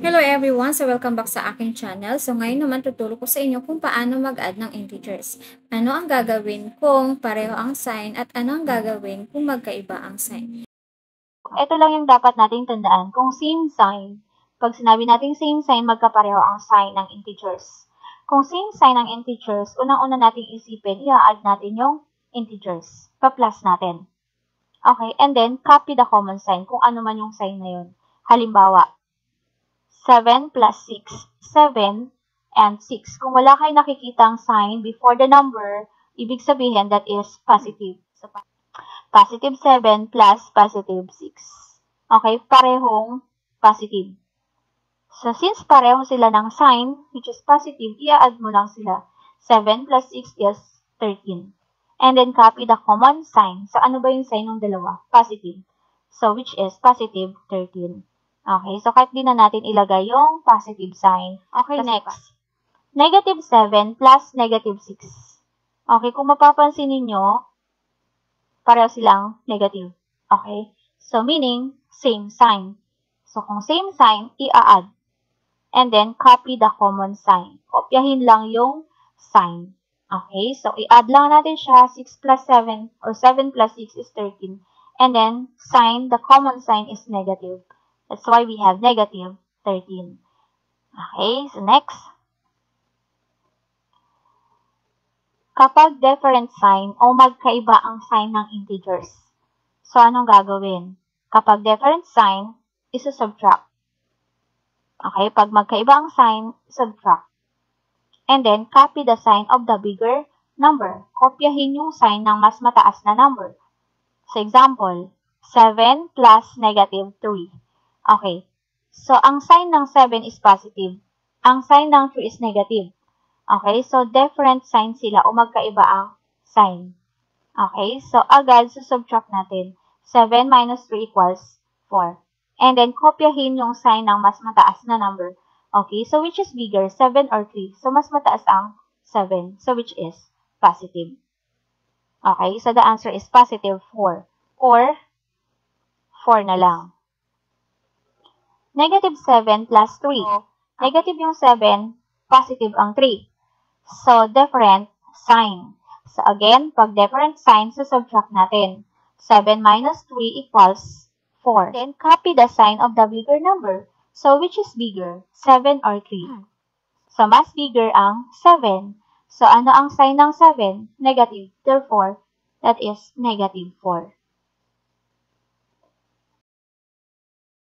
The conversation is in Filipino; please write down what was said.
Hello everyone! So welcome back sa aking channel. So ngayon naman tuturo ko sa inyo kung paano mag-add ng integers. Ano ang gagawin kung pareho ang sign at ano ang gagawin kung magkaiba ang sign. Ito lang yung dapat nating tandaan. Kung same sign, pag sinabi nating same sign, magkapareho ang sign ng integers. Kung same sign ng integers, unang-una nating isipin, i-add natin yung integers. Pa-plus natin. Okay, and then copy the common sign kung ano man yung sign na yun. Halimbawa, 7 plus 6, 7 and 6. Kung wala kayo nakikitang sign before the number, ibig sabihin that is positive. So, positive 7 plus positive 6. Okay, parehong positive. So, since pareho sila ng sign, which is positive, i-add mo lang sila. 7 plus 6 is 13. And then, copy the common sign. So, ano ba yung sign ng dalawa? Positive. So, which is positive 13. Okay, so kahit di na natin ilagay yung positive sign. Okay, next. Negative 7 plus negative 6. Okay, kung mapapansin ninyo, pareho silang negative. Okay, so meaning, same sign. So, kung same sign, i-add. And then, copy the common sign. Kopyahin lang yung sign. Okay, so i-add lang natin siya. 6 plus 7 or 7 plus 6 is 13. And then, sign, the common sign is negative. That's why we have negative 13. Okay, so next. Kapag different sign o magkaiba ang sign ng integers, so anong gagawin? Kapag different sign, isa-subtract. Okay, pag magkaiba ang sign, subtract. And then, copy the sign of the bigger number. Kopyahin yung sign ng mas mataas na number. So, example, 7 plus negative 3. Okay. So, ang sign ng 7 is positive. Ang sign ng 3 is negative. Okay. So, different sign sila o magkaiba ang sign. Okay. So, agad subtract natin. 7 minus 3 equals 4. And then, kopyahin yung sign ng mas mataas na number. Okay. So, which is bigger? 7 or 3? So, mas mataas ang 7. So, which is positive. Okay. So, the answer is positive 4. Or, 4 na lang. Negative 7 plus 3. Negative yung 7, positive ang 3. So, different sign. So, again, pag different sign, subtract natin. 7 minus 3 equals 4. Then, copy the sign of the bigger number. So, which is bigger? 7 or 3? So, mas bigger ang 7. So, ano ang sign ng 7? Negative. Therefore, that is negative 4.